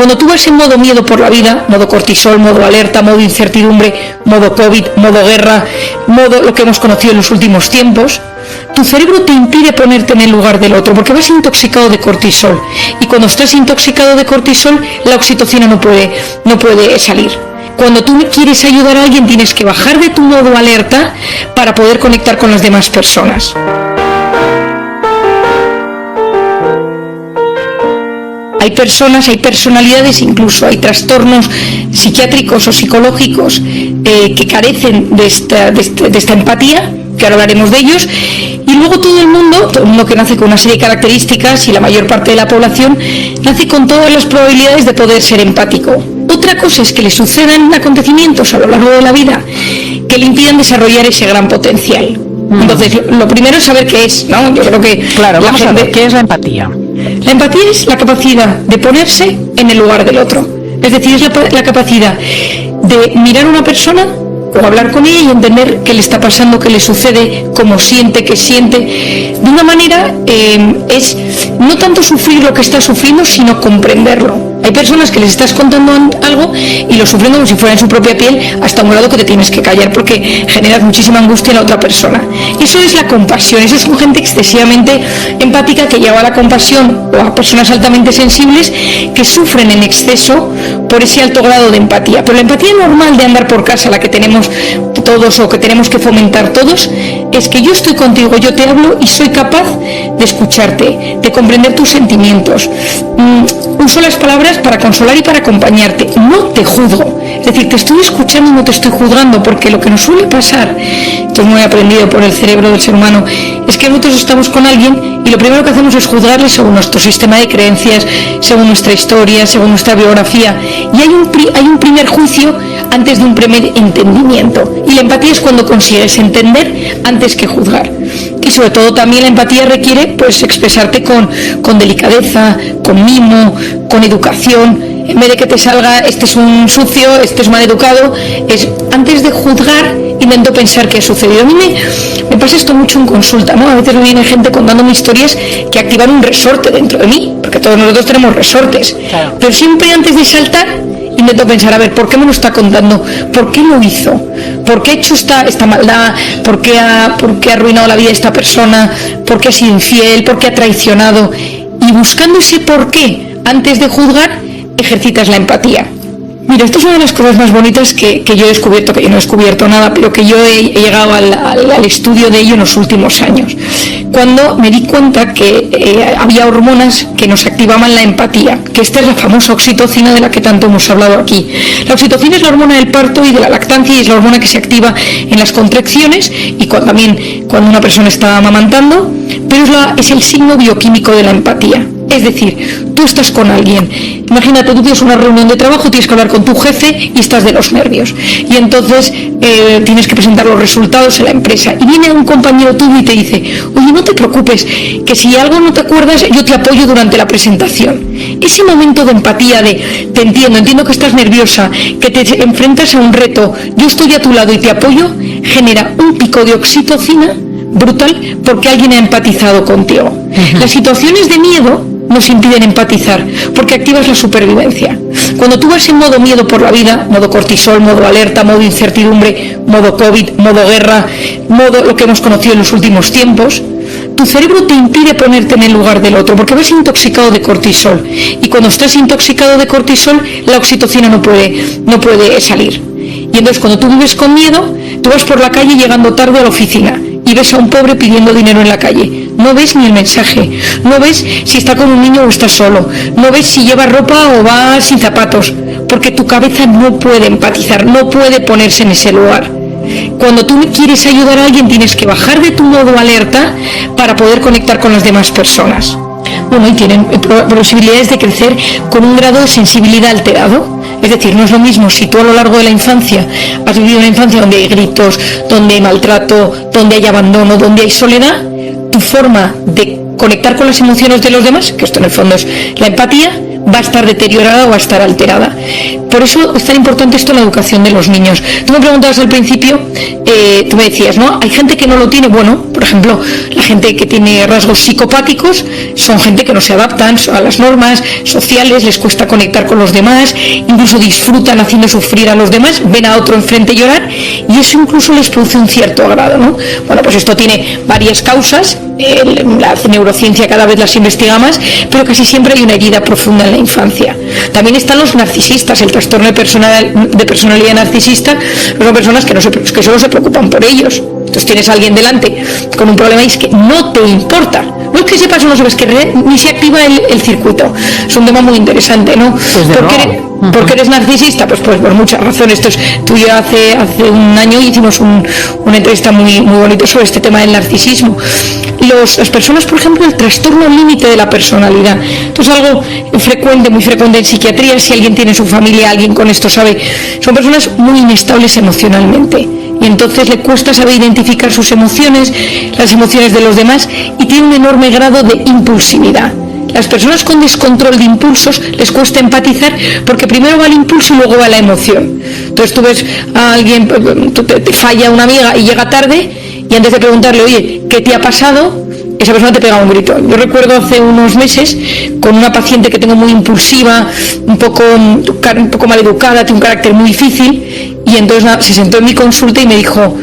Cuando tú vas en modo miedo por la vida, modo cortisol, modo alerta, modo incertidumbre, modo COVID, modo guerra, modo lo que hemos conocido en los últimos tiempos, tu cerebro te impide ponerte en el lugar del otro porque vas intoxicado de cortisol, y cuando estás intoxicado de cortisol la oxitocina no puede salir. Cuando tú quieres ayudar a alguien tienes que bajar de tu modo alerta para poder conectar con las demás personas. Hay personas, hay personalidades, incluso hay trastornos psiquiátricos o psicológicos que carecen de esta empatía, que ahora hablaremos de ellos, y luego todo el mundo que nace con una serie de características, y la mayor parte de la población nace con todas las probabilidades de poder ser empático. Otra cosa es que le sucedan acontecimientos a lo largo de la vida que le impidan desarrollar ese gran potencial. Entonces, lo primero es saber qué es, ¿no? Yo creo que claro, vamos a ver, ¿qué es la empatía? La empatía es la capacidad de ponerse en el lugar del otro. Es decir, es la capacidad de mirar a una persona o hablar con ella y entender qué le está pasando, qué le sucede, cómo siente, qué siente. De una manera, es no tanto sufrir lo que está sufriendo, sino comprenderlo. Hay personas que les estás contando algo y lo sufren como si fuera en su propia piel, hasta un grado que te tienes que callar porque generas muchísima angustia en la otra persona. Eso es la compasión. Eso es gente excesivamente empática que lleva a la compasión, o a personas altamente sensibles que sufren en exceso por ese alto grado de empatía. Pero la empatía normal de andar por casa, la que tenemos todos o que tenemos que fomentar todos, es que yo estoy contigo, yo te hablo y soy capaz de escucharte, de comprender tus sentimientos. Uso las palabras para consolar y para acompañarte, no te juzgo. Es decir, te estoy escuchando y no te estoy juzgando, porque lo que nos suele pasar, esto es muy aprendido por el cerebro del ser humano, es que nosotros estamos con alguien y lo primero que hacemos es juzgarle según nuestro sistema de creencias, según nuestra historia, según nuestra biografía, y hay un primer juicio antes de un primer entendimiento, y la empatía es cuando consigues entender antes que juzgar. Y sobre todo también la empatía requiere pues expresarte con delicadeza, con mimo, con educación. En vez de que te salga este es un sucio, este es mal educado, es antes de juzgar intento pensar qué ha sucedido. A mí me pasa esto mucho en consulta, ¿no? A veces me viene gente contándome historias que activan un resorte dentro de mí, porque todos nosotros tenemos resortes. Claro. Pero siempre antes de saltar intento pensar, a ver, ¿por qué me lo está contando? ¿Por qué lo hizo? ¿Por qué ha hecho esta maldad? ¿Por qué ha arruinado la vida de esta persona? ¿Por qué ha sido infiel? ¿Por qué ha traicionado? Y buscando ese por qué antes de juzgar, ejercitas la empatía. Mira, esto es una de las cosas más bonitas que yo he descubierto, que yo no he descubierto nada, pero que yo he llegado al estudio de ello en los últimos años. Cuando me di cuenta que había hormonas que nos activaban la empatía, que esta es la famosa oxitocina de la que tanto hemos hablado aquí. La oxitocina es la hormona del parto y de la lactancia, y es la hormona que se activa en las contracciones y también cuando una persona está amamantando, pero es el signo bioquímico de la empatía. Es decir, tú estás con alguien, imagínate, tú tienes una reunión de trabajo, tienes que hablar con tu jefe y estás de los nervios, y entonces tienes que presentar los resultados en la empresa, y viene un compañero tuyo y te dice, oye, no te preocupes, que si algo no te acuerdas, yo te apoyo durante la presentación. Ese momento de empatía, de te entiendo que estás nerviosa, que te enfrentas a un reto, yo estoy a tu lado y te apoyo, genera un pico de oxitocina brutal porque alguien ha empatizado contigo. Las situaciones de miedo nos impiden empatizar porque activas la supervivencia. Cuando tú vas en modo miedo por la vida, modo cortisol, modo alerta, modo incertidumbre, modo COVID, modo guerra, modo lo que hemos conocido en los últimos tiempos, tu cerebro te impide ponerte en el lugar del otro porque vas intoxicado de cortisol, y cuando estás intoxicado de cortisol la oxitocina no puede salir. Y entonces cuando tú vives con miedo, tú vas por la calle llegando tarde a la oficina y ves a un pobre pidiendo dinero en la calle. No ves ni el mensaje, no ves si está con un niño o está solo, no ves si lleva ropa o va sin zapatos, porque tu cabeza no puede empatizar, no puede ponerse en ese lugar. Cuando tú quieres ayudar a alguien tienes que bajar de tu modo alerta para poder conectar con las demás personas. Bueno, y tienen posibilidades de crecer con un grado de sensibilidad alterado. Es decir, no es lo mismo si tú a lo largo de la infancia has vivido una infancia donde hay gritos, donde hay maltrato, donde hay abandono, donde hay soledad, tu forma de conectar con las emociones de los demás, que esto en el fondo es la empatía, va a estar deteriorada o va a estar alterada. Por eso es tan importante esto en la educación de los niños. Tú me preguntabas al principio, tú me decías, ¿no? Hay gente que no lo tiene. Bueno, por Por ejemplo, la gente que tiene rasgos psicopáticos son gente que no se adaptan a las normas sociales, les cuesta conectar con los demás, incluso disfrutan haciendo sufrir a los demás, ven a otro enfrente llorar y eso incluso les produce un cierto agrado, ¿no? Bueno, pues esto tiene varias causas, la neurociencia cada vez las investiga más, pero casi siempre hay una herida profunda en la infancia. También están los narcisistas, el trastorno de personalidad narcisista, son personas que solo se preocupan por ellos. Entonces tienes a alguien delante con un problema y es que no te importa. No es que sepas o no sabes, que ni se activa el circuito. Es un tema muy interesante, ¿no? ¿Por qué eres narcisista? Pues por muchas razones. Tú y yo hace un año hicimos una entrevista muy, muy bonita sobre este tema del narcisismo. Las personas, por ejemplo, el trastorno límite de la personalidad. Esto es algo frecuente, muy frecuente en psiquiatría. Si alguien tiene en su familia, alguien con esto sabe. Son personas muy inestables emocionalmente. Y entonces le cuesta saber identificar sus emociones, las emociones de los demás, y tiene un enorme grado de impulsividad. Las personas con descontrol de impulsos les cuesta empatizar porque primero va el impulso y luego va la emoción. Entonces tú ves a alguien, te falla una amiga y llega tarde, y antes de preguntarle, oye, ¿qué te ha pasado?, esa persona te pega un grito. Yo recuerdo hace unos meses con una paciente que tengo muy impulsiva, un poco maleducada, tiene un carácter muy difícil, y entonces se sentó en mi consulta y me dijo,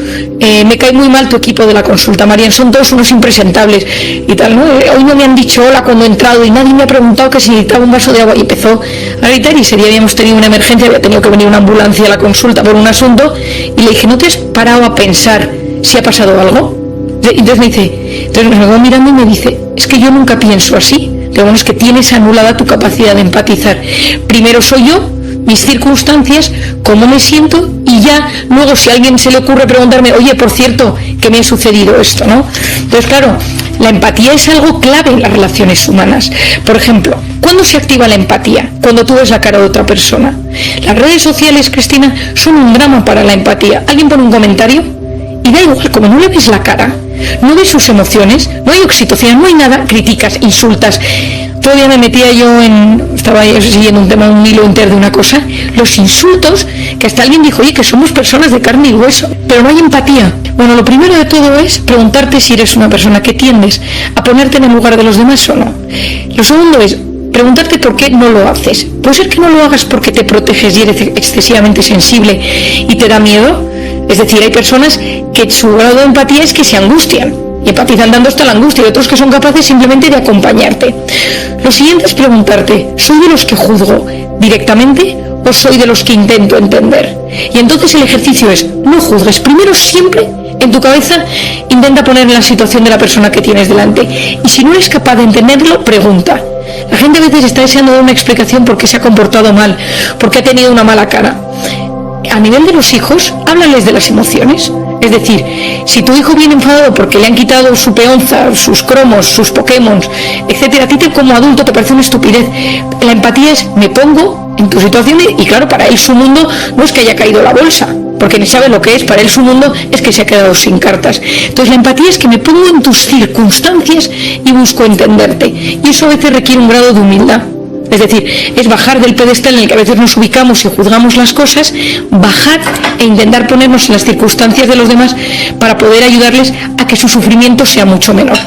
me cae muy mal tu equipo de la consulta, Marian, son todos unos impresentables y tal, ¿no? Hoy no me han dicho hola cuando he entrado y nadie me ha preguntado que si necesitaba un vaso de agua, y empezó a gritar, y ese día habíamos tenido una emergencia, había tenido que venir una ambulancia a la consulta por un asunto, y le dije, ¿no te has parado a pensar si ha pasado algo? Entonces me quedó mirando y me dice, es que yo nunca pienso así. Digo, bueno, es que tienes anulada tu capacidad de empatizar. Primero soy yo, mis circunstancias, cómo me siento, y ya luego si a alguien se le ocurre preguntarme, oye, por cierto, que me ha sucedido esto, ¿no? Entonces, claro, la empatía es algo clave en las relaciones humanas. Por ejemplo, ¿cuándo se activa la empatía? Cuando tú ves la cara de otra persona. Las redes sociales, Cristina, son un drama para la empatía. Alguien pone un comentario y da igual, como no le ves la cara, no ves sus emociones, no hay oxitocina, no hay nada, criticas, insultas. Todavía me metía estaba siguiendo un hilo entero de una cosa, los insultos, que hasta alguien dijo, oye, que somos personas de carne y hueso, pero no hay empatía. Bueno, lo primero de todo es preguntarte si eres una persona que tiendes a ponerte en el lugar de los demás o no. Lo segundo es preguntarte por qué no lo haces. Puede ser que no lo hagas porque te proteges y eres excesivamente sensible y te da miedo. Es decir, hay personas que su grado de empatía es que se angustian y empatizan dando hasta la angustia, y otros que son capaces simplemente de acompañarte. Lo siguiente es preguntarte, ¿soy de los que juzgo directamente o soy de los que intento entender? Y entonces el ejercicio es, no juzgues. Primero, siempre en tu cabeza intenta poner en la situación de la persona que tienes delante, y si no eres capaz de entenderlo, pregunta. La gente a veces está deseando dar una explicación porque se ha comportado mal, porque ha tenido una mala cara. A nivel de los hijos, háblales de las emociones. Es decir, si tu hijo viene enfadado porque le han quitado su peonza, sus cromos, sus Pokémon, etcétera, a ti como adulto te parece una estupidez. La empatía es, me pongo en tu situación, y claro, para él su mundo no es que haya caído la bolsa, porque ni sabe lo que es, para él su mundo es que se ha quedado sin cartas. Entonces la empatía es que me pongo en tus circunstancias y busco entenderte, y eso a veces requiere un grado de humildad. Es decir, es bajar del pedestal en el que a veces nos ubicamos y juzgamos las cosas, bajar e intentar ponernos en las circunstancias de los demás para poder ayudarles a que su sufrimiento sea mucho menor.